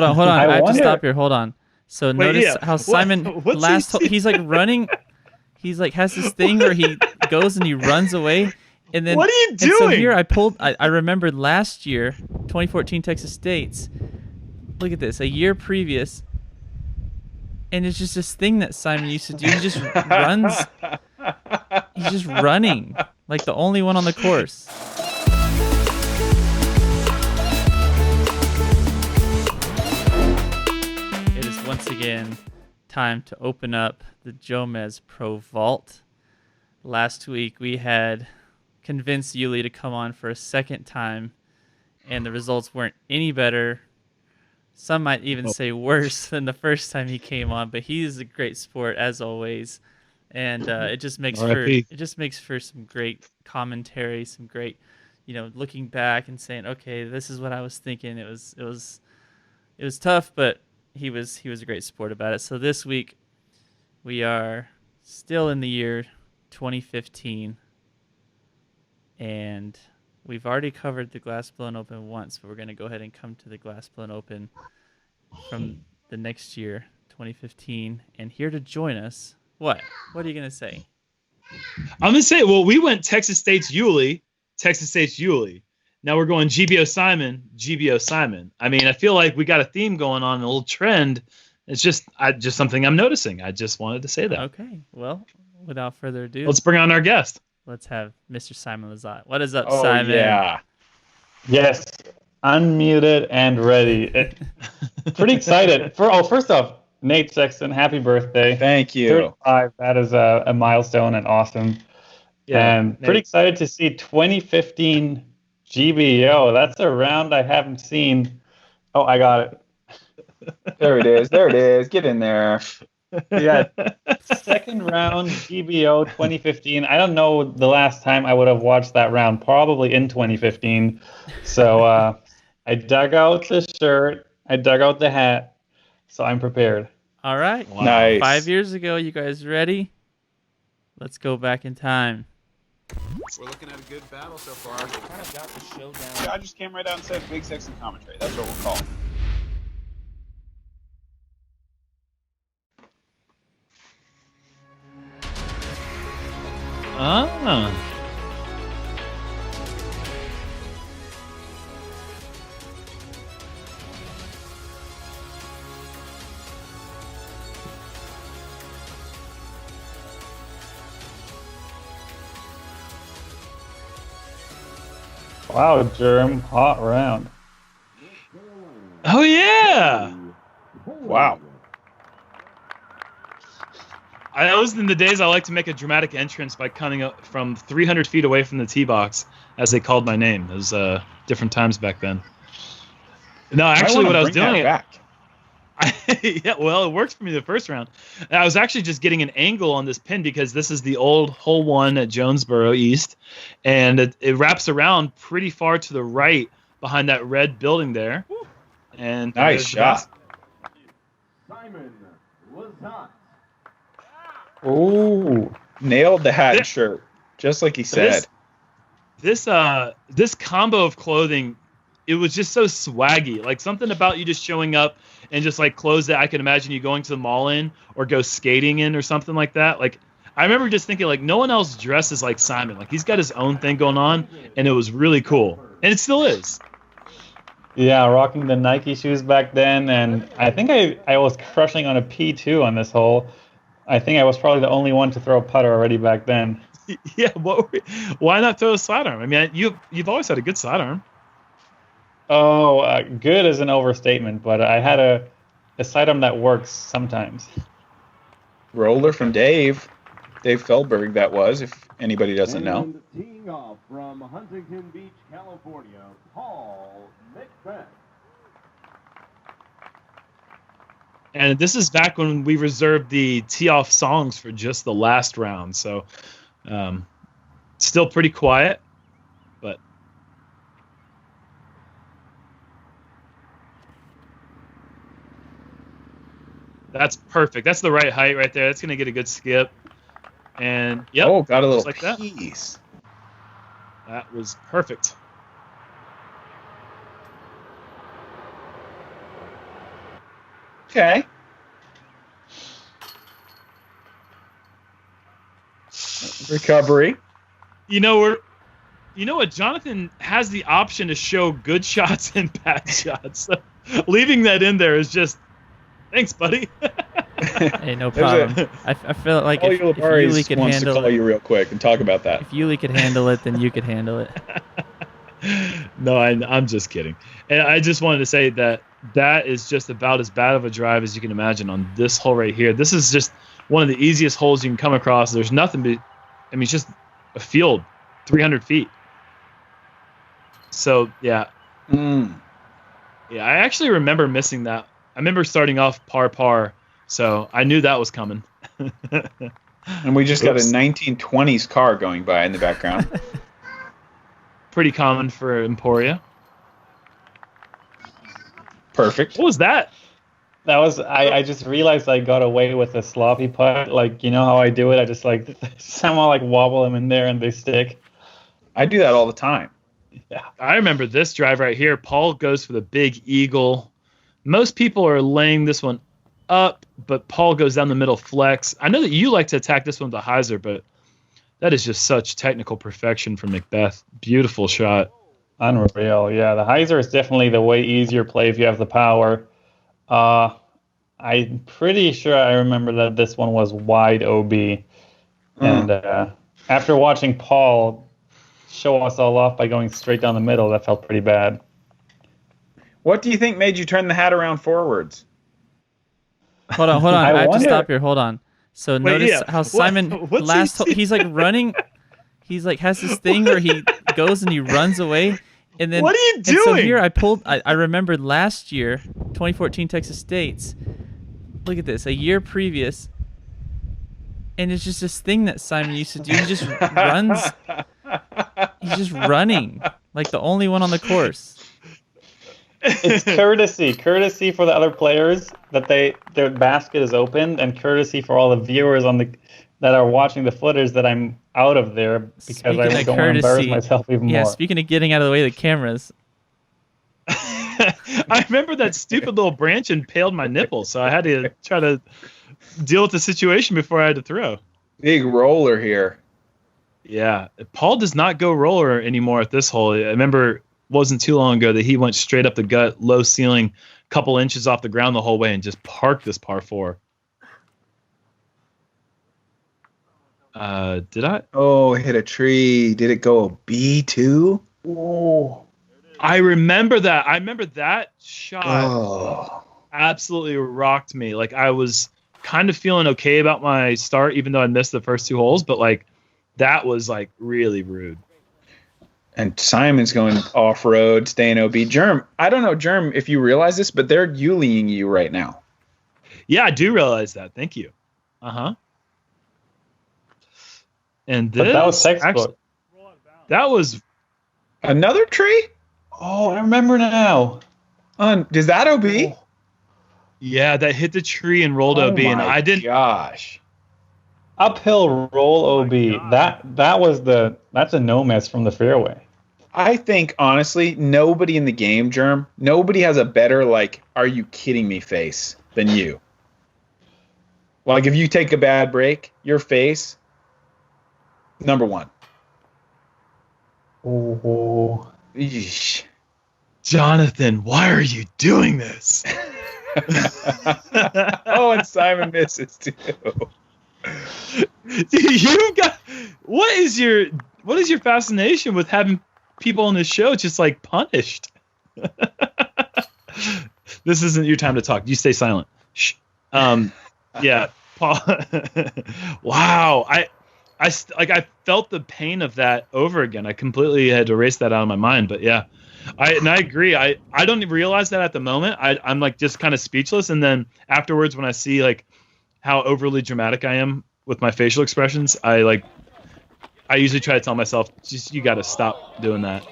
Hold on. I have to wonder- stop here. Hold on. So Wait, notice yeah. how Simon What's last he he's like running. He's like has this thing where he goes and he runs away, and then What are you And so doing? here I remembered last year, 2014 Texas States. Look at this, a year previous, and it's just this thing that Simon used to do. He just runs. He's just running like the only one on the course. It is once again time to open up the JomezPro Vault. Last week we had convinced Yuli to come on for a second time, and the results weren't any better. Some might even say worse than the first time he came on, but he is a great sport as always, and it just makes for some great commentary, some great, looking back and saying, okay, this is what I was thinking. It was tough, but he was a great sport about it. So this week we are still in the year 2015, and we've already covered the Glass Blown Open once, but we're going to go ahead and come to the Glass Blown Open from the next year, 2015. And here to join us, what are you going to say? I'm going to say, well, we went Texas State's Yulee. Now we're going GBO Simon. I mean, I feel like we got a theme going on, a little trend. It's just something I'm noticing. I just wanted to say that. Okay, well, without further ado, let's bring on our guest. Let's have Mr. Simon Lazat. What is up, Oh, Simon? Yeah. Yes, unmuted and ready. Pretty excited. First off, Nate Sexton, happy birthday. Thank you. 35, that is a milestone and awesome. Yeah, and pretty excited to see 2015 GBO. That's a round I haven't seen. Oh, I got it. There it is. Get in there. Yeah, second round GBO 2015. I don't know the last time I would have watched that round, probably in 2015. So I dug out the shirt, I dug out the hat, so I'm prepared. All right. Wow. Nice. 5 years ago, you guys ready? Let's go back in time. We're looking at a good battle so far. We kind of got the showdown. Yeah, I just came right out and said Big Sexton commentary. That's what we'll call it. Ah. Wow, Jerm, hot round. Oh, yeah. Wow. That was in the days I like to make a dramatic entrance by coming up from 300 feet away from the tee box as they called my name. It was different times back then. No, actually, what I was doing... Yeah, well, it worked for me the first round. I was actually just getting an angle on this pin because this is the old hole one at Jonesboro East, and it wraps around pretty far to the right behind that red building there. And nice shot. Simon Lazat. Ooh, nailed the hat and shirt, just like he said. This combo of clothing, it was just so swaggy. Like something about you just showing up and just like clothes that I could imagine you going to the mall in or go skating in or something like that. Like I remember just thinking like no one else dresses like Simon. Like he's got his own thing going on, and it was really cool, and it still is. Yeah, rocking the Nike shoes back then, and I think I was crushing on a P2 on this hole. I think I was probably the only one to throw a putter already back then. Yeah, why not throw a sidearm? I mean, you've always had a good sidearm. Oh, good is an overstatement, but I had a sidearm that works sometimes. Roller from Dave Feldberg, that was, if anybody doesn't know. And teeing off from Huntington Beach, California, Paul McBeth. And this is back when we reserved the tee-off songs for just the last round. So still pretty quiet, but that's perfect. That's the right height right there. That's going to get a good skip. And, yep. Oh, got a little like piece. That was perfect. Okay. Recovery. You know what? Jonathan has the option to show good shots and bad shots. So leaving that in there is just, thanks, buddy. Hey, no problem. I feel like if Yuli could wants to handle call it, you real quick and talk about that. if Yuli could handle it, then you could handle it. No, I'm just kidding. And I just wanted to say that is just about as bad of a drive as you can imagine on this hole right here. This is just one of the easiest holes you can come across. There's nothing but, I mean, it's just a field, 300 feet. So, yeah. Yeah, I actually remember missing that. I remember starting off par, so I knew that was coming. And we just got a 1920s car going by in the background. Pretty common for Emporia. Perfect. What was that? That was I just realized I got away with a sloppy putt. Like, you know how I do it? I just like somehow like wobble them in there and they stick. I do that all the time. Yeah. I remember this drive right here. Paul goes for the big eagle. Most people are laying this one up, but Paul goes down the middle flex. I know that you like to attack this one with a hyzer, but that is just such technical perfection from Macbeth. Beautiful shot. Unreal. Yeah, the hyzer is definitely the way easier play if you have the power. I'm pretty sure I remember that this one was wide OB. And after watching Paul show us all off by going straight down the middle, that felt pretty bad. What do you think made you turn the hat around forwards? Hold on. I have to stop here. Hold on. So notice how Simon he's like running. He's like has this thing where he goes and he runs away. And then what are you doing? And so here I remembered last year, 2014 Texas States. Look at this, a year previous. And it's just this thing that Simon used to do. He just runs. He's just running like the only one on the course. It's courtesy for the other players that their basket is open, and courtesy for all the viewers that are watching the footers that I'm out of there because I don't want to embarrass myself even more. Yeah, speaking of getting out of the way of the cameras. I remember that stupid little branch impaled my nipple, so I had to try to deal with the situation before I had to throw. Big roller here. Yeah, Paul does not go roller anymore at this hole. I remember wasn't too long ago that he went straight up the gut, low ceiling, couple inches off the ground the whole way, and just parked this par 4. Did I? Oh, hit a tree. Did it go a B2? Oh. I remember that. I remember that shot. Oh. Absolutely rocked me. Like, I was kind of feeling okay about my start, even though I missed the first 2 holes, but like that was like really rude. And Simon's going off-road, staying OB. Jerm, I don't know, Jerm, if you realize this, but they're Yuliing you right now. Yeah, I do realize that. Thank you. Uh-huh. And this, but that was textbook. That was another tree? Oh, I remember now. Is that OB? Oh. Yeah, that hit the tree and rolled OB, and I didn't. Gosh. Uphill roll OB. That's a no mess from the fairway. I think, honestly, nobody in the game, Jerm, nobody has a better, like, are you kidding me face than you. Like, if you take a bad break, your face, number 1. Oh. Eesh. Jonathan, why are you doing this? Oh, and Simon misses, too. What is your fascination with having people on this show just like punished? This isn't your time to talk. You stay silent. Shh. Yeah, Paul. Wow. I felt the pain of that over again. I completely had to erase that out of my mind. But yeah, I agree. I don't even realize that at the moment. I'm like just kind of speechless, and then afterwards when I see like how overly dramatic I am with my facial expressions, I usually try to tell myself, just you got to stop doing that.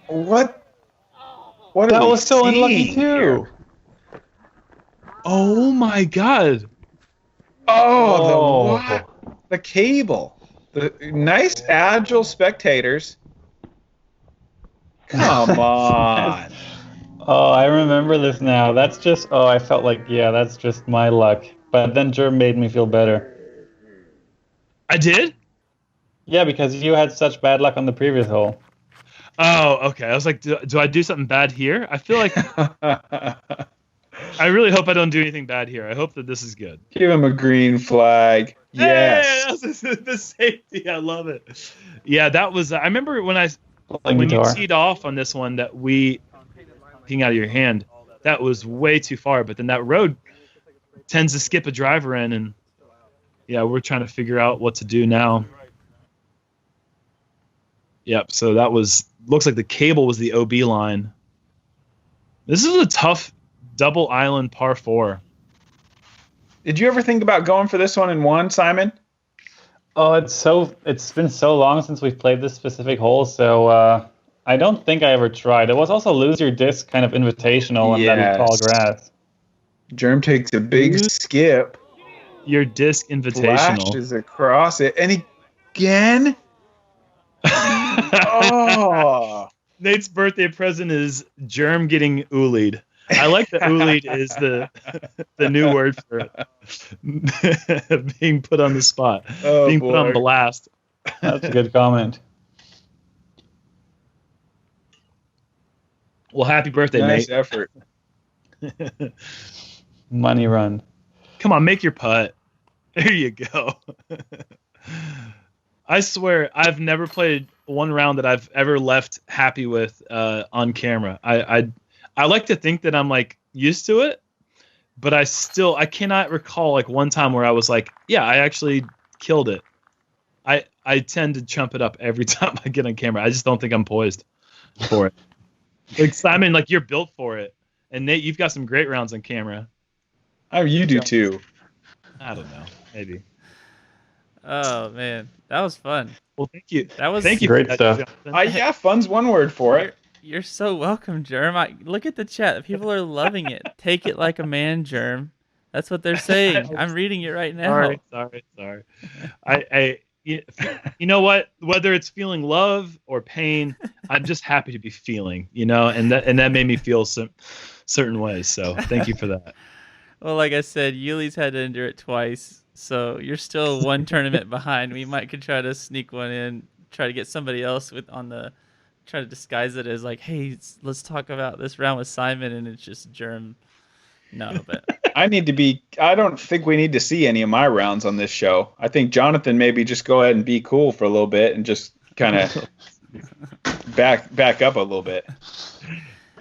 What that was so unlucky too. Oh my god. Oh, the cable. The nice agile spectators. Come on. Oh, I remember this now. That's just, oh, I felt like, yeah, that's just my luck. But then Jerm made me feel better. I did? Yeah, because you had such bad luck on the previous hole. Oh, okay. I was like, do I do something bad here? I feel like I really hope I don't do anything bad here. I hope that this is good. Give him a green flag. Yes. Hey, that's the safety. I love it. Yeah, that was. I remember when Playing you guitar. teed off on this one that we looking out of your hand. That was way too far. But then that road tends to skip a driver in, and yeah, we're trying to figure out what to do now. Yep. So that looks like the cable was the OB line. This is a tough double island par 4. Did you ever think about going for this one in one, Simon? Oh, it's been so long since we've played this specific hole, so I don't think I ever tried. It was also lose your disc kind of invitational in that tall grass. Jerm takes a big skip. Your disc invitational. Flashes across it. And again? Oh. Nate's birthday present is Jerm getting oolied. I like that oolied is the new word for it. Being put on the spot. Oh, being put on blast. That's a good comment. Well, happy birthday, Nice Nate. effort. Money run. Come on, make your putt. There you go. I swear, I've never played one round that I've ever left happy with on camera. I like to think that I'm like used to it, but I cannot recall like one time where I was like, yeah, I actually killed it. I tend to chump it up every time I get on camera. I just don't think I'm poised for it. Like Simon, like you're built for it, and Nate, you've got some great rounds on camera. Oh, you do too. I don't know, maybe. Oh man, that was fun. Well, thank you. Thank you great for that, stuff. Jonathan. Yeah, fun's one word for it. You're so welcome, Jerm. Look at the chat. People are loving it. Take it like a man, Jerm. That's what they're saying. I'm reading it right now. Sorry. You know what? Whether it's feeling love or pain, I'm just happy to be feeling. And that made me feel some certain ways. So thank you for that. Well, like I said, Yuli's had to endure it twice, so you're still one tournament behind. We could try to sneak one in, try to get somebody else try to disguise it as like, hey, let's talk about this round with Simon, and it's just Jerm. No, but I don't think we need to see any of my rounds on this show. I think Jonathan maybe just go ahead and be cool for a little bit and just kind of back up a little bit.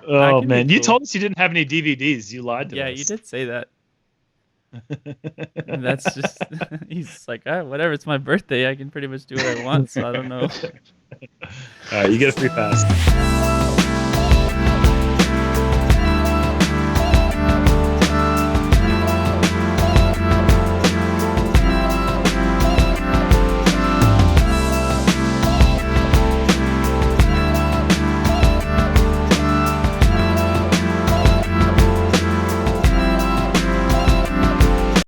Oh man, cool. You told us you didn't have any DVDs. You lied to us. yeah, you did say that. And that's just he's like, whatever, it's my birthday, I can pretty much do what I want, so I don't know. All right, you get a free pass.